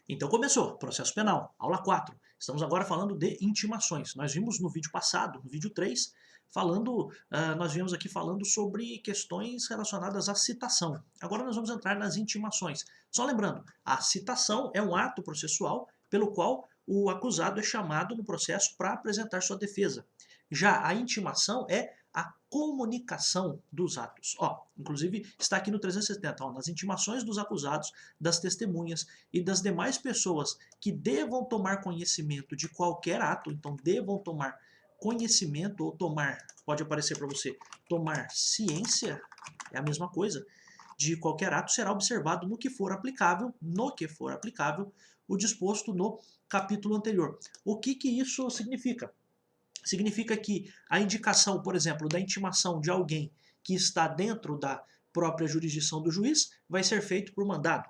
Então começou, processo penal, aula 4. Estamos agora falando de intimações. Nós vimos no vídeo passado, no vídeo 3, nós viemos aqui falando sobre questões relacionadas à citação. Agora nós vamos entrar nas intimações. Só lembrando, a citação é um ato processual pelo qual o acusado é chamado no processo para apresentar sua defesa. Já a intimação é a comunicação dos atos. Inclusive está aqui no 370, nas intimações dos acusados, das testemunhas e das demais pessoas que devam tomar conhecimento de qualquer ato, então devam tomar conhecimento ou tomar, pode aparecer para você, tomar ciência, é a mesma coisa, de qualquer ato será observado no que for aplicável, o disposto no capítulo anterior. O que isso significa? Significa que a indicação, por exemplo, da intimação de alguém que está dentro da própria jurisdição do juiz vai ser feito por mandado,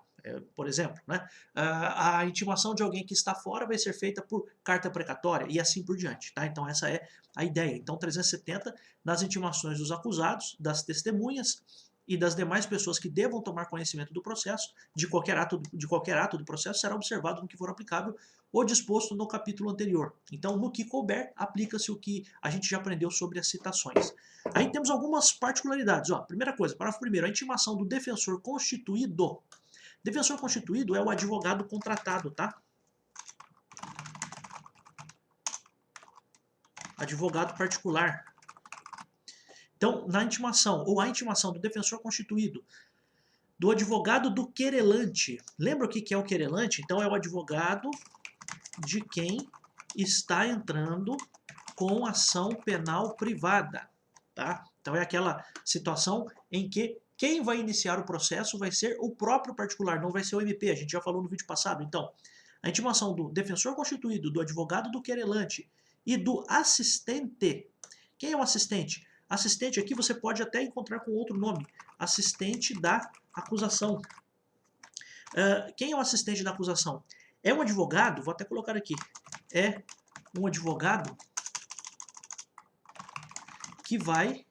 por exemplo. Né? A intimação de alguém que está fora vai ser feita por carta precatória e assim por diante. Tá? Então essa é a ideia. Então 370, nas intimações dos acusados, das testemunhas e das demais pessoas que devam tomar conhecimento do processo, de qualquer ato do processo, será observado no que for aplicável o disposto no capítulo anterior. Então, no que couber, aplica-se o que a gente já aprendeu sobre as citações. Aí temos algumas particularidades. Primeira coisa, parágrafo primeiro, a intimação do defensor constituído. Defensor constituído é o advogado contratado, tá? Advogado particular. Então, na intimação, ou a intimação do defensor constituído, do advogado do querelante. Lembra o que é o querelante? Então, é o advogado de quem está entrando com ação penal privada. Tá? Então, é aquela situação em que quem vai iniciar o processo vai ser o próprio particular, não vai ser o MP. A gente já falou no vídeo passado. Então, a intimação do defensor constituído, do advogado do querelante e do assistente. Quem é o assistente? Assistente aqui você pode até encontrar com outro nome. Assistente da acusação. Quem é o assistente da acusação? É um advogado, vou até colocar aqui. É um advogado que vai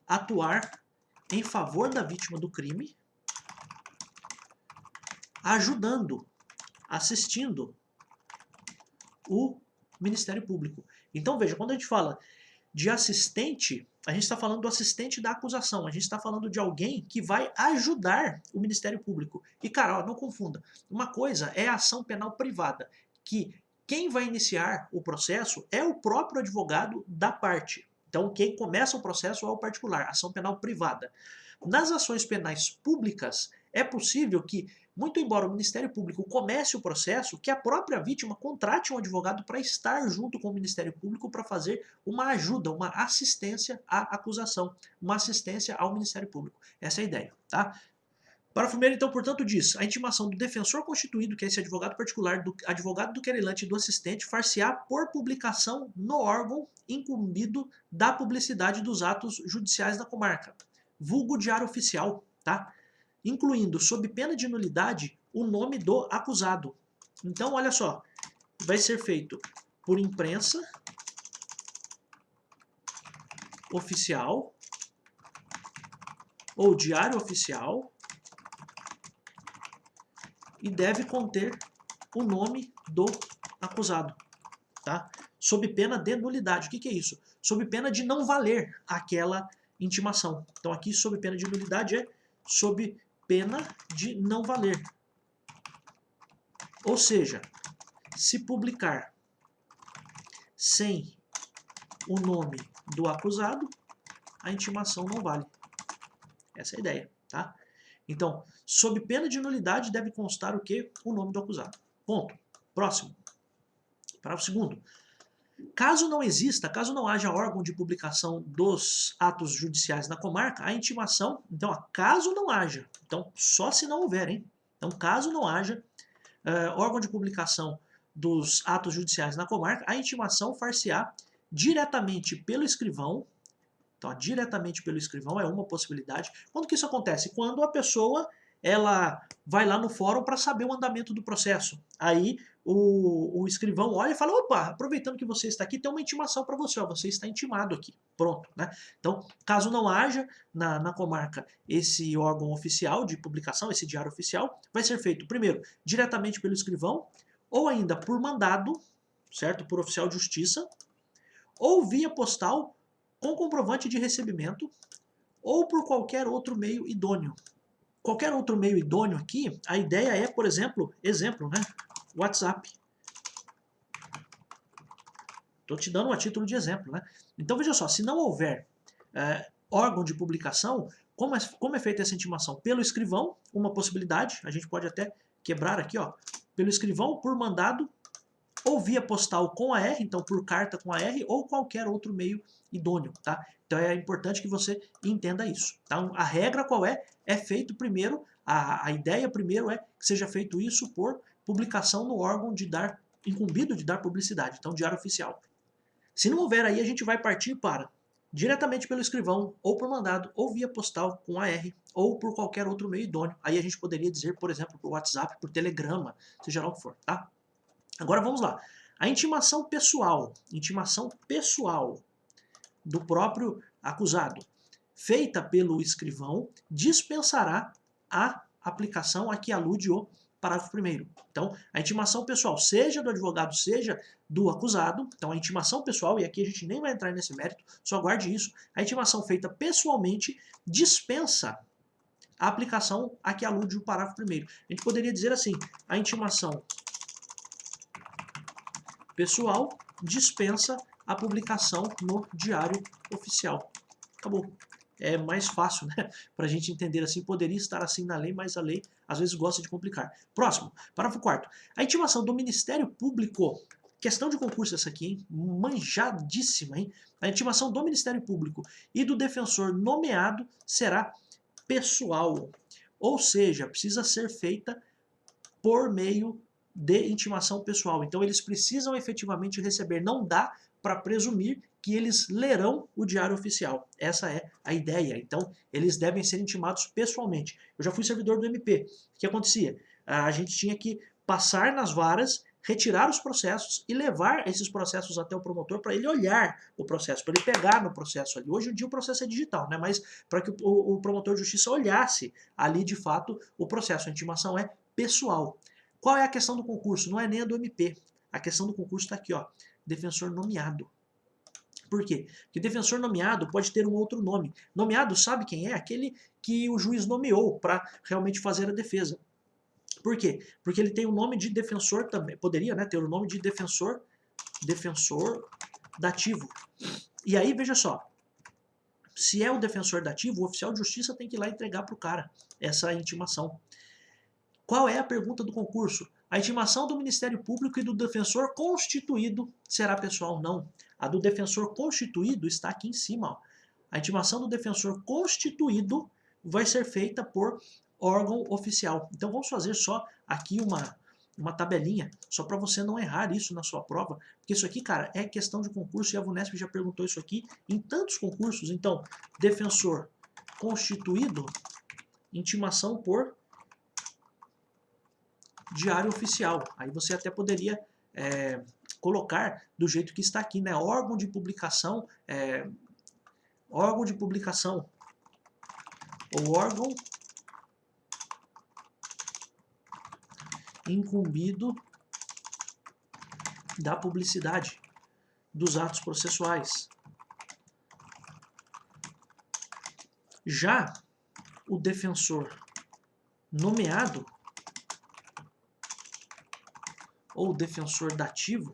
atuar em favor da vítima do crime, ajudando, assistindo o Ministério Público. Então veja, quando a gente fala de assistente, a gente está falando do assistente da acusação, a gente está falando de alguém que vai ajudar o Ministério Público. E cara, não confunda, uma coisa é a ação penal privada, que quem vai iniciar o processo é o próprio advogado da parte. Então quem começa o processo é o particular, ação penal privada. Nas ações penais públicas, é possível que, muito embora o Ministério Público comece o processo, que a própria vítima contrate um advogado para estar junto com o Ministério Público para fazer uma ajuda, uma assistência à acusação, uma assistência ao Ministério Público. Essa é a ideia, tá? Parágrafo 1º, então, portanto, diz: a intimação do defensor constituído, que é esse advogado particular, do advogado do querelante e do assistente, far-se-á por publicação no órgão incumbido da publicidade dos atos judiciais da comarca, vulgo diário oficial, tá? Incluindo, sob pena de nulidade, o nome do acusado. Então, olha só, vai ser feito por imprensa oficial ou diário oficial e deve conter o nome do acusado, tá? Sob pena de nulidade. O que é isso? Sob pena de não valer aquela intimação. Então aqui, sob pena de nulidade, é sob pena de não valer. Ou seja, se publicar sem o nome do acusado, a intimação não vale. Essa é a ideia, tá? Então, sob pena de nulidade deve constar o quê? O nome do acusado. Ponto. Próximo. Parágrafo 2º. Caso não haja órgão de publicação dos atos judiciais na comarca, a intimação, então, caso não haja, então, só se não houver, hein? Então, caso não haja órgão de publicação dos atos judiciais na comarca, a intimação far-se-á diretamente pelo escrivão. Então, diretamente pelo escrivão é uma possibilidade. Quando que isso acontece? Quando a pessoa ela vai lá no fórum para saber o andamento do processo. Aí o escrivão olha e fala, opa, aproveitando que você está aqui, tem uma intimação para você, ó, você está intimado aqui, pronto, né? Então, caso não haja na comarca esse órgão oficial de publicação, esse diário oficial, vai ser feito, primeiro, diretamente pelo escrivão, ou ainda por mandado, certo? Por oficial de justiça, ou via postal com comprovante de recebimento, ou por qualquer outro meio idôneo. Qualquer outro meio idôneo aqui, a ideia é, por exemplo, né? WhatsApp. Estou te dando a título de exemplo, né? Então veja só, se não houver órgão de publicação, como é feita essa intimação? Pelo escrivão, uma possibilidade, a gente pode até quebrar aqui, ó, pelo escrivão, por mandado, ou via postal com a R, então por carta com a R, ou qualquer outro meio idôneo, tá? Então é importante que você entenda isso. Então a regra qual é? É feito primeiro, a ideia primeiro é que seja feito isso por publicação no órgão incumbido de dar publicidade, então diário oficial. Se não houver aí, a gente vai partir para diretamente pelo escrivão, ou por mandado, ou via postal com a R, ou por qualquer outro meio idôneo. Aí a gente poderia dizer, por exemplo, por WhatsApp, por telegrama, seja lá o que for, tá? Agora vamos lá. A intimação pessoal do próprio acusado, feita pelo escrivão, dispensará a aplicação a que alude o parágrafo 1º. Então, a intimação pessoal, seja do advogado, seja do acusado, então a intimação pessoal, e aqui a gente nem vai entrar nesse mérito, só guarde isso, a intimação feita pessoalmente dispensa a aplicação a que alude o parágrafo 1º. A gente poderia dizer assim, a intimação pessoal dispensa a publicação no Diário Oficial. Acabou. É mais fácil, né? Para a gente entender assim, poderia estar assim na lei, mas a lei às vezes gosta de complicar. Próximo, parágrafo 4º. A intimação do Ministério Público, questão de concurso essa aqui, hein? Manjadíssima, hein? A intimação do Ministério Público e do defensor nomeado será pessoal. Ou seja, precisa ser feita por meio de intimação pessoal. Então eles precisam efetivamente receber. Não dá para presumir que eles lerão o diário oficial. Essa é a ideia. Então eles devem ser intimados pessoalmente. Eu já fui servidor do MP. O que acontecia? A gente tinha que passar nas varas, retirar os processos e levar esses processos até o promotor para ele olhar o processo, para ele pegar no processo ali. Hoje em dia o processo é digital, né? Mas para que o promotor de justiça olhasse ali de fato o processo. A intimação é pessoal. Qual é a questão do concurso? Não é nem a do MP. A questão do concurso está aqui, ó. Defensor nomeado. Por quê? Porque defensor nomeado pode ter um outro nome. Nomeado, sabe quem é? Aquele que o juiz nomeou para realmente fazer a defesa. Por quê? Porque ele tem o nome de defensor também. Poderia, né, ter o nome de defensor dativo. E aí, veja só. Se é o defensor dativo, o oficial de justiça tem que ir lá entregar para o cara essa intimação. Qual é a pergunta do concurso? A intimação do Ministério Público e do defensor constituído será pessoal? Não. A do defensor constituído está aqui em cima. Ó. A intimação do defensor constituído vai ser feita por órgão oficial. Então vamos fazer só aqui uma tabelinha, só para você não errar isso na sua prova, porque isso aqui, cara, é questão de concurso e a VUNESP já perguntou isso aqui em tantos concursos. Então, defensor constituído, intimação por diário oficial. Aí você até poderia colocar do jeito que está aqui, né? Órgão de publicação, ou órgão incumbido da publicidade dos atos processuais. Já o defensor nomeado ou defensor dativo,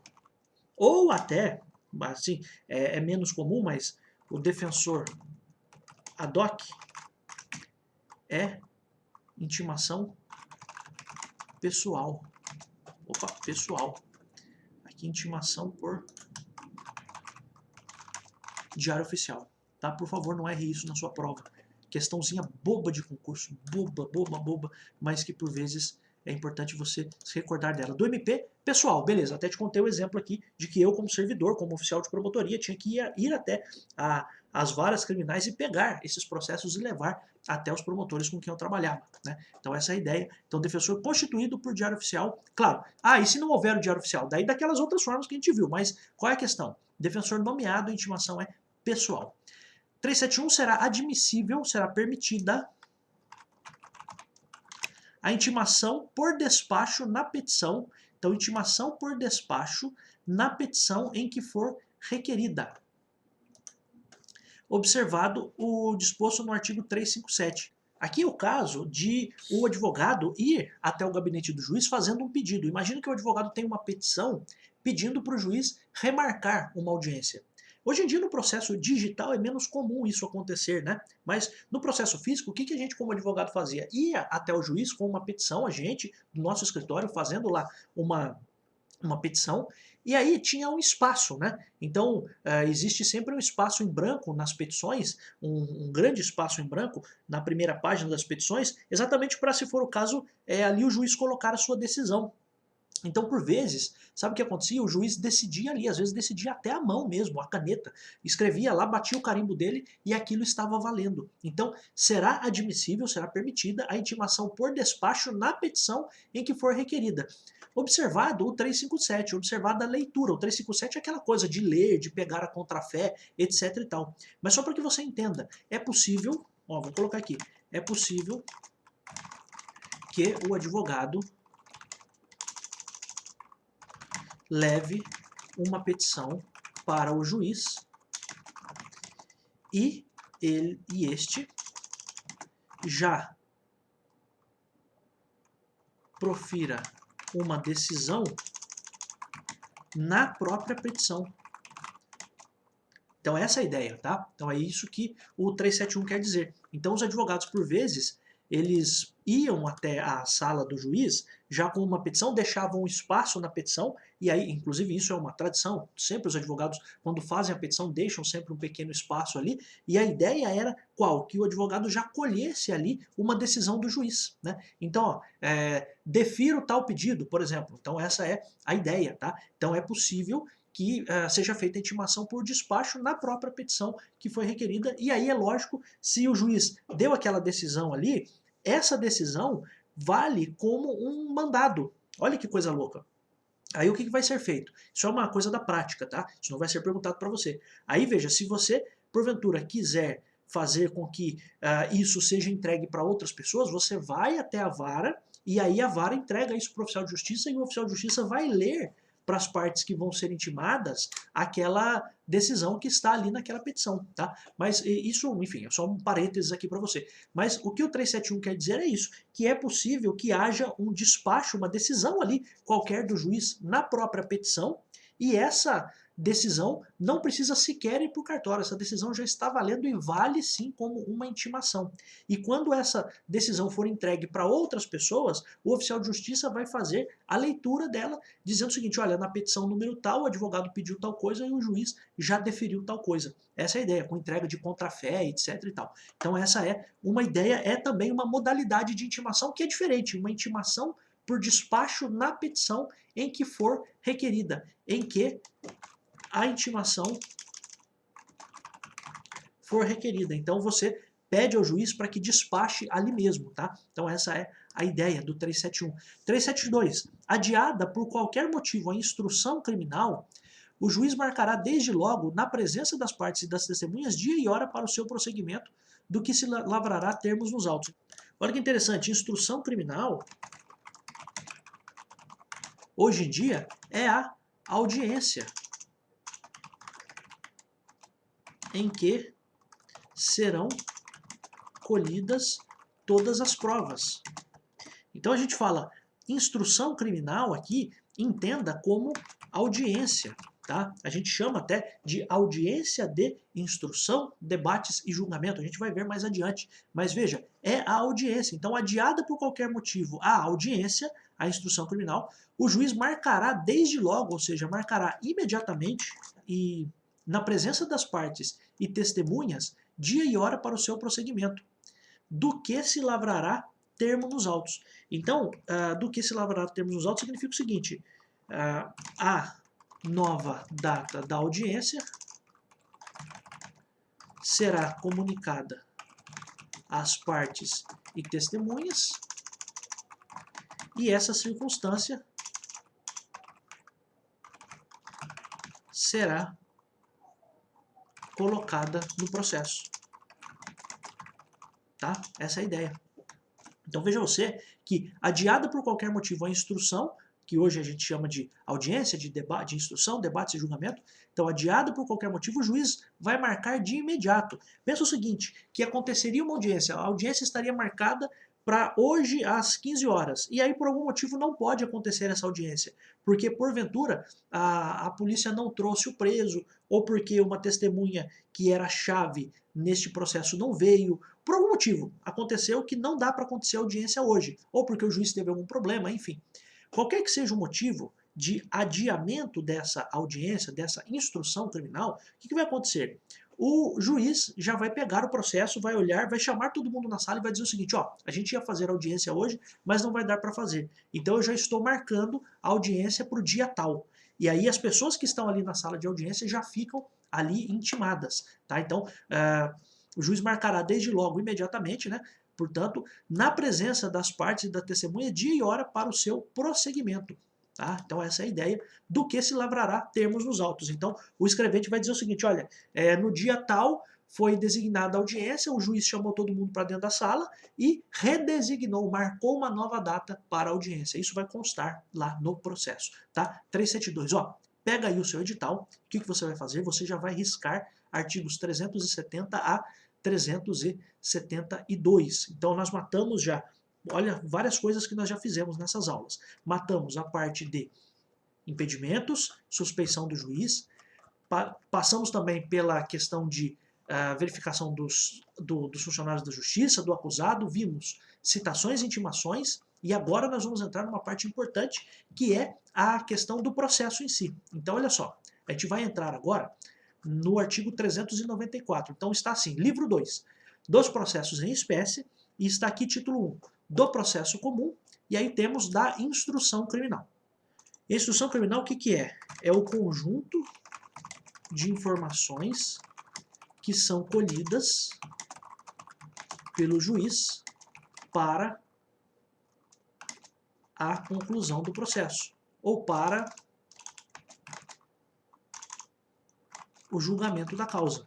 ou até, assim, é menos comum, mas o defensor ad hoc é intimação pessoal. Opa, pessoal. Aqui intimação por diário oficial. Tá? Por favor, não erre isso na sua prova. Questãozinha boba de concurso, boba, mas que por vezes é importante você se recordar dela. Do MP, pessoal, beleza, até te contei o exemplo aqui de que eu, como servidor, como oficial de promotoria, tinha que ir até as varas criminais e pegar esses processos e levar até os promotores com quem eu trabalhava, né? Então essa é a ideia. Então defensor constituído por diário oficial, claro. E se não houver o diário oficial? Daí daquelas outras formas que a gente viu, mas qual é a questão? Defensor nomeado, a intimação é pessoal. 371 será admissível, será permitida a intimação por despacho na petição. Então, intimação por despacho na petição em que for requerida. Observado o disposto no artigo 357. Aqui é o caso de o advogado ir até o gabinete do juiz fazendo um pedido. Imagina que o advogado tem uma petição pedindo para o juiz remarcar uma audiência. Hoje em dia, no processo digital, é menos comum isso acontecer, né? Mas no processo físico, o que a gente, como advogado, fazia? Ia até o juiz com uma petição, a gente, do nosso escritório, fazendo lá uma petição, e aí tinha um espaço, né? Então, existe sempre um espaço em branco nas petições, um grande espaço em branco na primeira página das petições, exatamente para, se for o caso, ali o juiz colocar a sua decisão. Então, por vezes, sabe o que acontecia? O juiz decidia ali, às vezes decidia até a mão mesmo, a caneta. Escrevia lá, batia o carimbo dele e aquilo estava valendo. Então, será admissível, será permitida a intimação por despacho na petição em que for requerida. Observado o 357, observada a leitura. O 357 é aquela coisa de ler, de pegar a contrafé, etc e tal. Mas só para que você entenda, é possível, vou colocar aqui, é possível que o advogado leve uma petição para o juiz e este já profira uma decisão na própria petição. Então essa é a ideia, tá? Então é isso que o 371 quer dizer. Então os advogados, por vezes, eles iam até a sala do juiz já com uma petição, deixavam um espaço na petição, e aí, inclusive, isso é uma tradição, sempre os advogados, quando fazem a petição, deixam sempre um pequeno espaço ali, e a ideia era qual? Que o advogado já colhesse ali uma decisão do juiz, né? Então, ó, defiro tal pedido, por exemplo. Então essa é a ideia, tá? Então é possível que seja feita a intimação por despacho na própria petição que foi requerida, e aí é lógico, se o juiz deu aquela decisão ali, essa decisão vale como um mandado. Olha que coisa louca. Aí o que vai ser feito? Isso é uma coisa da prática, tá? Isso não vai ser perguntado para você. Aí veja, se você porventura quiser fazer com que isso seja entregue para outras pessoas, você vai até a vara e aí a vara entrega isso para o oficial de justiça e o oficial de justiça vai ler para as partes que vão ser intimadas aquela decisão que está ali naquela petição, tá? Mas isso, enfim, é só um parênteses aqui para você. Mas o que o 371 quer dizer é isso, que é possível que haja um despacho, uma decisão ali qualquer do juiz na própria petição, e essa decisão não precisa sequer ir para o cartório, essa decisão já está valendo e vale sim como uma intimação. E quando essa decisão for entregue para outras pessoas, o oficial de justiça vai fazer a leitura dela, dizendo o seguinte, olha, na petição número tal, o advogado pediu tal coisa e o juiz já deferiu tal coisa. Essa é a ideia, com entrega de contrafé, etc e tal. Então essa é uma ideia, é também uma modalidade de intimação que é diferente, uma intimação por despacho na petição em que for requerida, em que a intimação for requerida. Então você pede ao juiz para que despache ali mesmo, tá? Então essa é a ideia do 371. 372. Adiada por qualquer motivo a instrução criminal, o juiz marcará desde logo, na presença das partes e das testemunhas, dia e hora para o seu prosseguimento, do que se lavrará termos nos autos. Olha que interessante, instrução criminal, hoje em dia, é a audiência em que serão colhidas todas as provas. Então a gente fala instrução criminal aqui, entenda como audiência, tá? A gente chama até de audiência de instrução, debates e julgamento. A gente vai ver mais adiante. Mas veja, é a audiência. Então, adiada por qualquer motivo a audiência, a instrução criminal, o juiz marcará desde logo, ou seja, marcará imediatamente e na presença das partes e testemunhas, dia e hora para o seu prosseguimento, do que se lavrará termo nos autos. Então, do que se lavrará termos nos autos significa o seguinte, a nova data da audiência será comunicada às partes e testemunhas, e essa circunstância será colocada no processo. Tá? Essa é a ideia. Então veja você que adiada por qualquer motivo a instrução, que hoje a gente chama de audiência, de debate, de instrução, debate e julgamento, então adiada por qualquer motivo, o juiz vai marcar de imediato. Pensa o seguinte, que aconteceria uma audiência, a audiência estaria marcada para hoje às 15 horas, e aí por algum motivo não pode acontecer essa audiência, porque porventura a polícia não trouxe o preso, ou porque uma testemunha que era chave neste processo não veio, por algum motivo aconteceu que não dá para acontecer a audiência hoje, ou porque o juiz teve algum problema, enfim. Qualquer que seja o motivo de adiamento dessa audiência, dessa instrução criminal, o que vai acontecer? O juiz já vai pegar o processo, vai olhar, vai chamar todo mundo na sala e vai dizer o seguinte, ó, a gente ia fazer a audiência hoje, mas não vai dar para fazer. Então eu já estou marcando a audiência para o dia tal. E aí as pessoas que estão ali na sala de audiência já ficam ali intimadas, tá? Então, o juiz marcará desde logo, imediatamente, né? Portanto, na presença das partes e da testemunha, dia e hora para o seu prosseguimento. Tá? Então essa é a ideia do que se lavrará termos nos autos. Então o escrevente vai dizer o seguinte, olha, no dia tal foi designada a audiência, o juiz chamou todo mundo para dentro da sala e redesignou, marcou uma nova data para a audiência. Isso vai constar lá no processo. Tá? 372, ó, pega aí o seu edital, o que você vai fazer? Você já vai riscar artigos 370 a 372. Então nós matamos já, olha, várias coisas que nós já fizemos nessas aulas. Matamos a parte de impedimentos, suspeição do juiz, passamos também pela questão de verificação dos funcionários da justiça, do acusado, vimos citações e intimações, e agora nós vamos entrar numa parte importante, que é a questão do processo em si. Então olha só, a gente vai entrar agora no artigo 394. Então está assim, livro 2, dos processos em espécie, e está aqui título 1, do processo comum, e aí temos da instrução criminal. E a instrução criminal o que é? É o conjunto de informações que são colhidas pelo juiz para a conclusão do processo, ou para o julgamento da causa.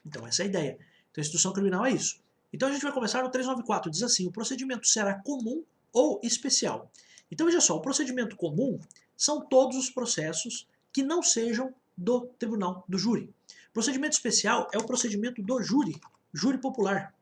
Então essa é a ideia. Então a instrução criminal é isso. Então a gente vai começar no 394, diz assim, o procedimento será comum ou especial. Então veja só, o procedimento comum são todos os processos que não sejam do tribunal do júri. O procedimento especial é o procedimento do júri, júri popular.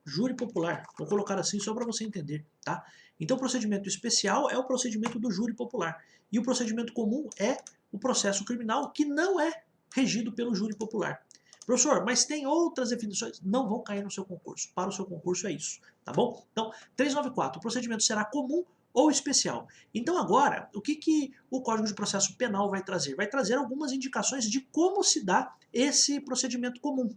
Júri popular, vou colocar assim só para você entender, tá? Então o procedimento especial é o procedimento do júri popular. E o procedimento comum é o processo criminal que não é regido pelo júri popular. Professor, mas tem outras definições? Não vão cair no seu concurso. Para o seu concurso é isso, tá bom? Então, 394, o procedimento será comum ou especial. Então agora, o que o Código de Processo Penal vai trazer? Vai trazer algumas indicações de como se dá esse procedimento comum.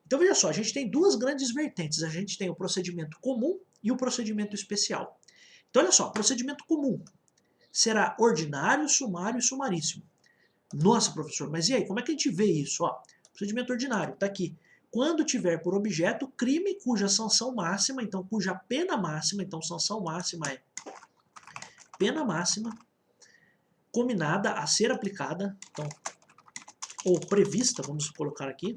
Então veja só, a gente tem duas grandes vertentes. A gente tem o procedimento comum e o procedimento especial. Então olha só, procedimento comum será ordinário, sumário e sumaríssimo. Nossa, professor, mas e aí, como é que a gente vê isso? Ó, procedimento ordinário, está aqui. Quando tiver por objeto crime cuja sanção máxima, então cuja pena máxima, então sanção máxima é pena máxima, combinada a ser aplicada, então, ou prevista, vamos colocar aqui,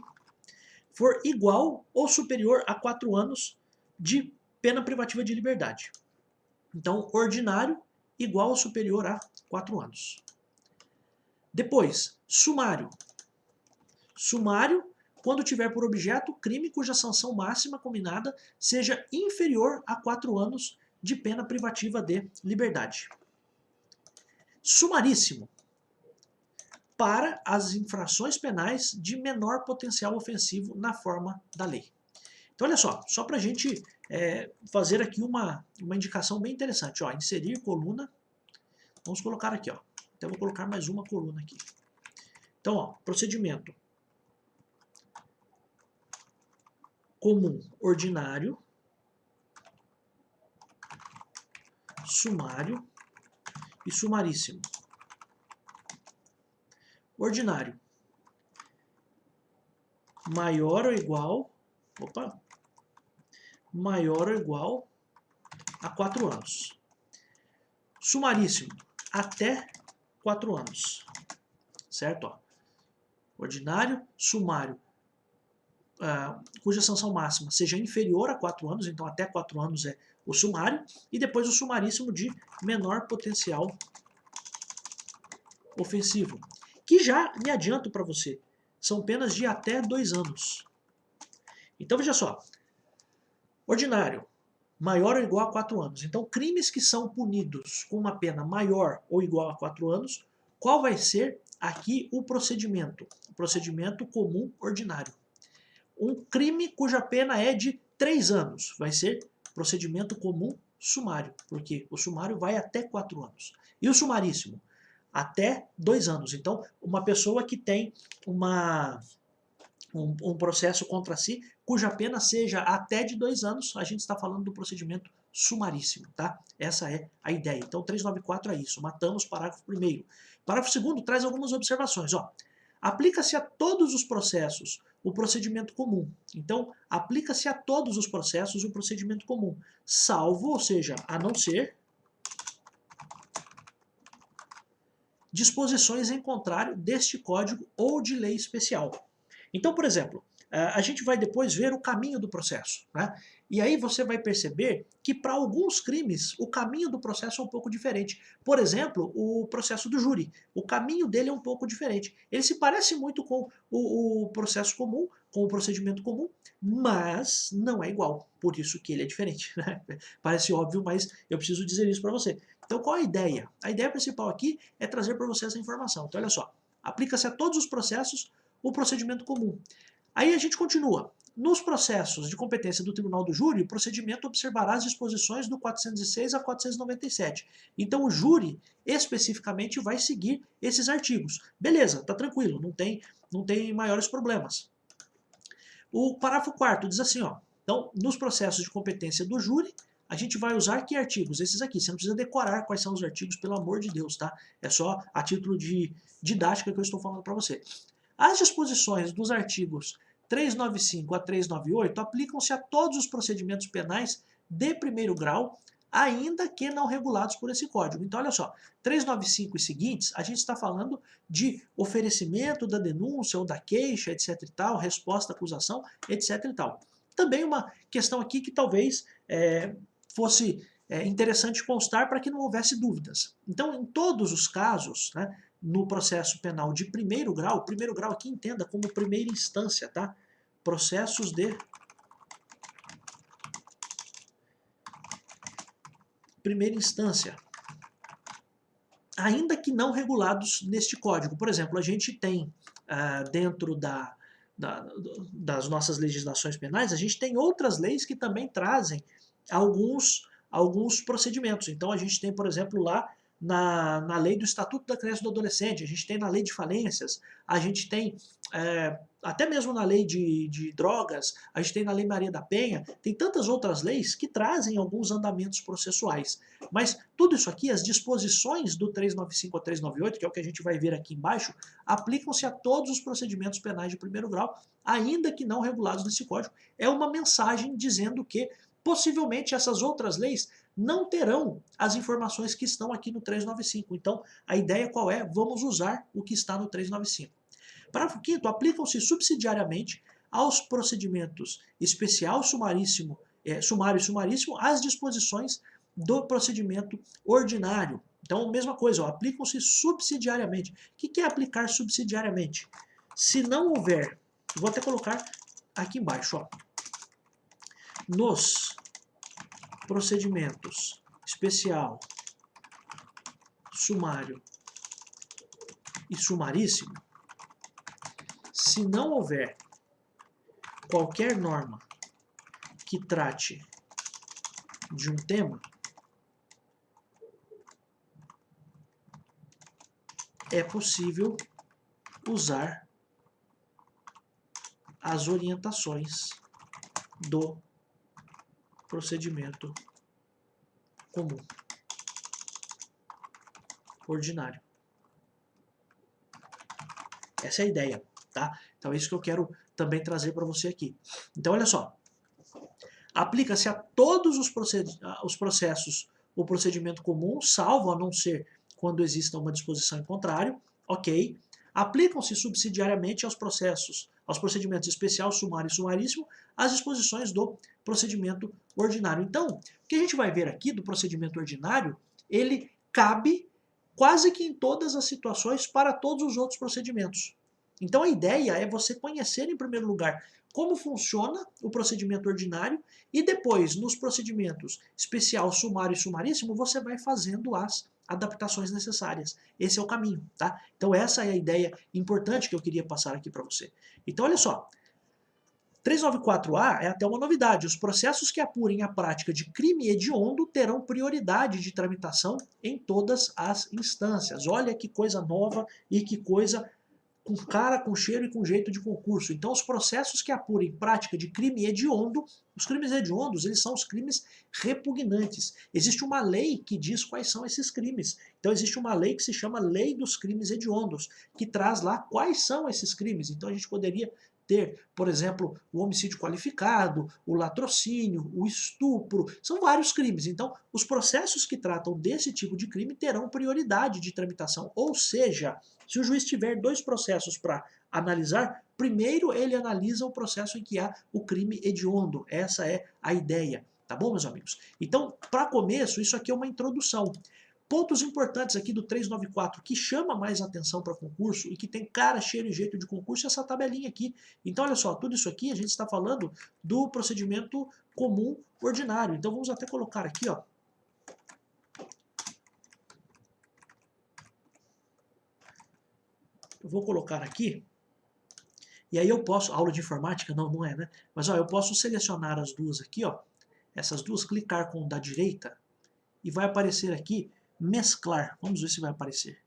for igual ou superior a 4 anos de pena privativa de liberdade. Então, ordinário, igual ou superior a 4 anos. Depois, sumário. Sumário, quando tiver por objeto crime cuja sanção máxima combinada seja inferior a 4 anos de pena privativa de liberdade. Sumaríssimo, para as infrações penais de menor potencial ofensivo na forma da lei. Então olha só para a gente fazer aqui uma indicação bem interessante. Ó, inserir coluna, vamos colocar aqui, ó. Então vou colocar mais uma coluna aqui. Então, ó, procedimento comum ordinário sumário e sumaríssimo. Ordinário, maior ou igual a 4 anos. Sumaríssimo, até 4 anos. Certo? Ó. Ordinário, sumário, cuja sanção máxima seja inferior a 4 anos, então até 4 anos é o sumário, e depois o sumaríssimo de menor potencial ofensivo. Que já me adianto para você, são penas de até 2 anos. Então veja só, ordinário, maior ou igual a 4 anos. Então crimes que são punidos com uma pena maior ou igual a 4 anos, qual vai ser aqui o procedimento? O procedimento comum ordinário. Um crime cuja pena é de 3 anos vai ser procedimento comum sumário, porque o sumário vai até 4 anos. E o sumaríssimo? Até 2 anos. Então, uma pessoa que tem um processo contra si, cuja pena seja até de 2 anos, a gente está falando do procedimento sumaríssimo, tá? Essa é a ideia. Então, 394 é isso. Matamos parágrafo 1º. Parágrafo 2º traz algumas observações. Aplica-se a todos os processos o procedimento comum. Então, aplica-se a todos os processos o procedimento comum, salvo, ou seja, a não ser, disposições em contrário deste código ou de lei especial. Então, por exemplo, a gente vai depois ver o caminho do processo, né? E aí você vai perceber que para alguns crimes o caminho do processo é um pouco diferente. Por exemplo, o processo do júri. O caminho dele é um pouco diferente. Ele se parece muito com o processo comum, com o procedimento comum, mas não é igual. Por isso que ele é diferente, né? Parece óbvio, mas eu preciso dizer isso para você. Então qual a ideia? A ideia principal aqui é trazer para você essa informação. Então olha só, aplica-se a todos os processos o procedimento comum. Aí a gente continua. Nos processos de competência do Tribunal do Júri, o procedimento observará as disposições do 406 a 497. Então o júri especificamente vai seguir esses artigos. Beleza, tá tranquilo, não tem maiores problemas. O parágrafo 4º diz assim, então, nos processos de competência do júri, a gente vai usar que artigos? Esses aqui. Você não precisa decorar quais são os artigos, pelo amor de Deus, tá? É só a título de didática que eu estou falando para você. As disposições dos artigos 395 a 398 aplicam-se a todos os procedimentos penais de primeiro grau, ainda que não regulados por esse código. Então, olha só, 395 e seguintes, a gente está falando de oferecimento da denúncia ou da queixa, etc e tal, resposta à acusação, etc e tal. Também uma questão aqui que talvez fosse interessante constar para que não houvesse dúvidas. Então, em todos os casos, né, no processo penal de primeiro grau aqui entenda como primeira instância, tá? Processos de primeira instância, ainda que não regulados neste código. Por exemplo, a gente tem dentro das nossas legislações penais, a gente tem outras leis que também trazem alguns procedimentos. Então a gente tem, por exemplo, lá na lei do Estatuto da Criança e do Adolescente, a gente tem na lei de falências, a gente tem até mesmo na lei de drogas, a gente tem na lei Maria da Penha, tem tantas outras leis que trazem alguns andamentos processuais. Mas tudo isso aqui, as disposições do 395 a 398, que é o que a gente vai ver aqui embaixo, aplicam-se a todos os procedimentos penais de primeiro grau, ainda que não regulados nesse código. É uma mensagem dizendo que possivelmente essas outras leis não terão as informações que estão aqui no 395. Então, a ideia qual é? Vamos usar o que está no 395. Parágrafo 5º, aplicam-se subsidiariamente aos procedimentos especial, sumaríssimo, sumário e sumaríssimo as disposições do procedimento ordinário. Então, mesma coisa, aplicam-se subsidiariamente. O que é aplicar subsidiariamente? Se não houver, vou até colocar aqui embaixo, nos procedimentos especial, sumário e sumaríssimo, se não houver qualquer norma que trate de um tema, é possível usar as orientações do procedimento comum. ordinário. Essa é a ideia, tá? Então é isso que eu quero também trazer para você aqui. Então olha só, aplica-se a todos os processos o procedimento comum, salvo a não ser quando exista uma disposição em contrário, ok? Aplicam-se subsidiariamente aos procedimentos especial, sumário e sumaríssimo, as disposições do procedimento ordinário. Então, o que a gente vai ver aqui do procedimento ordinário, ele cabe quase que em todas as situações para todos os outros procedimentos. Então a ideia é você conhecer em primeiro lugar como funciona o procedimento ordinário e depois, nos procedimentos especial, sumário e sumaríssimo, você vai fazendo as adaptações necessárias. Esse é o caminho, tá? Então essa é a ideia importante que eu queria passar aqui para você. Então olha só, 394A é até uma novidade. Os processos que apurem a prática de crime hediondo terão prioridade de tramitação em todas as instâncias. Olha que coisa nova e que coisa com cara, com cheiro e com jeito de concurso. Então, os processos que apurem prática de crime hediondo, os crimes hediondos, eles são os crimes repugnantes. Existe uma lei que diz quais são esses crimes. Então, existe uma lei que se chama Lei dos Crimes Hediondos, que traz lá quais são esses crimes. Então, a gente poderia ter, por exemplo, o homicídio qualificado, o latrocínio, o estupro, são vários crimes. Então, os processos que tratam desse tipo de crime terão prioridade de tramitação, ou seja, se o juiz tiver dois processos para analisar, primeiro ele analisa o processo em que há o crime hediondo. Essa é a ideia, tá bom, meus amigos? Então, para começo, isso aqui é uma introdução. Pontos importantes aqui do 394 que chama mais atenção para concurso e que tem cara, cheiro e jeito de concurso é essa tabelinha aqui. Então olha só, tudo isso aqui a gente está falando do procedimento comum ordinário. Então vamos até colocar aqui, ó. Eu vou colocar aqui, e aí eu posso, aula de informática? Não, não é, né? Mas ó, eu posso selecionar as duas aqui, ó, essas duas, clicar com o da direita, e vai aparecer aqui mesclar. Vamos ver se vai aparecer.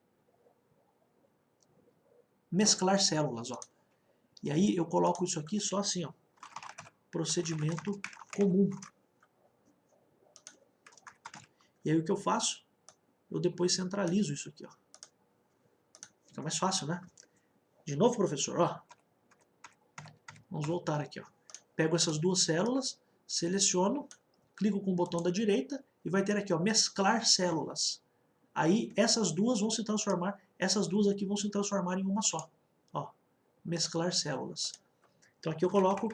Mesclar células, ó. E aí eu coloco isso aqui só assim, ó. Procedimento comum. E aí o que eu faço? Eu depois centralizo isso aqui, ó. Fica mais fácil, né? De novo, professor, ó. Vamos voltar aqui, ó. Pego essas duas células, seleciono, clico com o botão da direita e vai ter aqui, ó, mesclar células. Aí essas duas vão se transformar, essas duas aqui vão se transformar em uma só. Ó, mesclar células. Então aqui eu coloco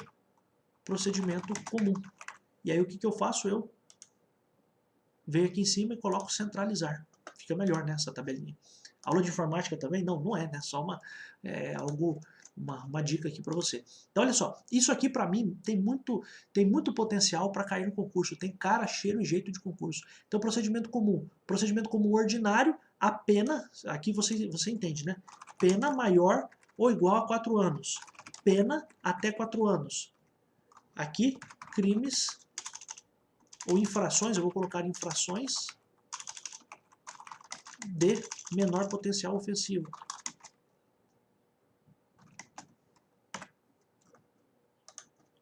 procedimento comum. E aí o que eu faço? Eu venho aqui em cima e coloco centralizar. Fica melhor, né, essa tabelinha. Aula de informática também? Não, não é, né? Só uma dica aqui para você. Então olha só, isso aqui para mim tem muito potencial para cair no concurso, tem cara, cheiro e jeito de concurso. Então procedimento comum ordinário, a pena, aqui você entende, né? Pena maior ou igual a 4 anos. Pena até 4 anos. Aqui, crimes ou infrações, eu vou colocar infrações de menor potencial ofensivo.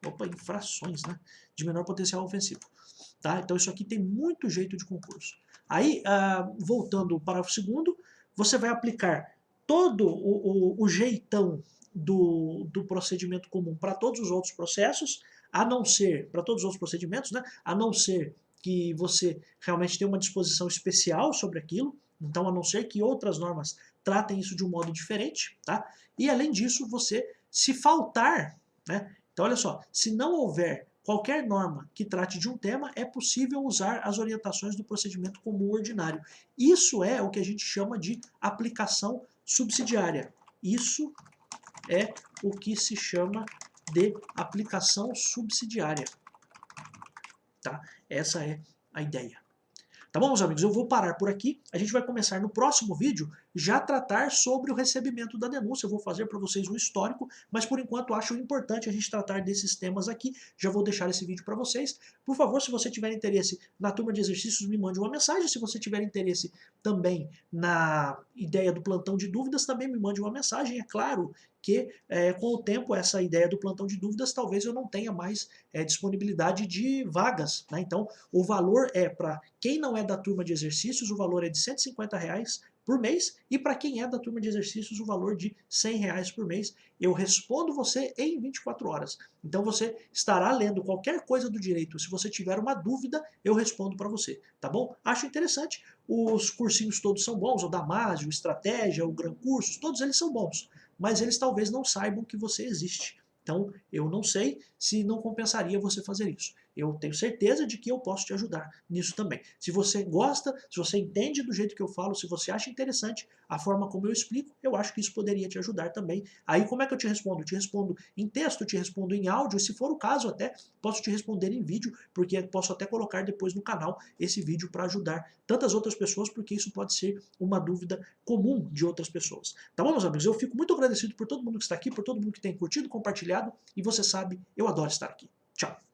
Opa, infrações, né? De menor potencial ofensivo. Tá? Então isso aqui tem muito jeito de concurso. Aí, voltando para o segundo, você vai aplicar todo o jeitão do procedimento comum para todos os outros processos, a não ser, para todos os outros procedimentos, né? A não ser que você realmente tenha uma disposição especial sobre aquilo, então a não ser que outras normas tratem isso de um modo diferente, tá? E além disso, você, se faltar, né? Então olha só, se não houver qualquer norma que trate de um tema, é possível usar as orientações do procedimento comum ordinário. Isso é o que a gente chama de aplicação subsidiária. Isso é o que se chama de aplicação subsidiária. Tá? Essa é a ideia. Tá bom, meus amigos? Eu vou parar por aqui. A gente vai começar no próximo vídeo já tratar sobre o recebimento da denúncia. Eu vou fazer para vocês um histórico, mas por enquanto acho importante a gente tratar desses temas aqui. Já vou deixar esse vídeo para vocês. Por favor, se você tiver interesse na turma de exercícios, me mande uma mensagem. Se você tiver interesse também na ideia do plantão de dúvidas, também me mande uma mensagem. É claro que com o tempo essa ideia do plantão de dúvidas talvez eu não tenha mais disponibilidade de vagas, né? Então o valor é para quem não é da turma de exercícios, o valor é de R$ 150 por mês, e para quem é da turma de exercícios, o valor de R$ 100 por mês. Eu respondo você em 24 horas. Então você estará lendo qualquer coisa do direito. Se você tiver uma dúvida, eu respondo para você, tá bom? Acho interessante. Os cursinhos todos são bons, o Damásio, o Estratégia, o Gran Cursos, todos eles são bons, mas eles talvez não saibam que você existe. Então, eu não sei se não compensaria você fazer isso. Eu tenho certeza de que eu posso te ajudar nisso também. Se você gosta, se você entende do jeito que eu falo, se você acha interessante a forma como eu explico, eu acho que isso poderia te ajudar também. Aí como é que eu te respondo? Eu te respondo em texto, eu te respondo em áudio, e se for o caso até, posso te responder em vídeo, porque posso até colocar depois no canal esse vídeo para ajudar tantas outras pessoas, porque isso pode ser uma dúvida comum de outras pessoas. Tá bom, meus amigos? Eu fico muito agradecido por todo mundo que está aqui, por todo mundo que tem curtido, compartilhado, e você sabe, eu adoro estar aqui. Tchau!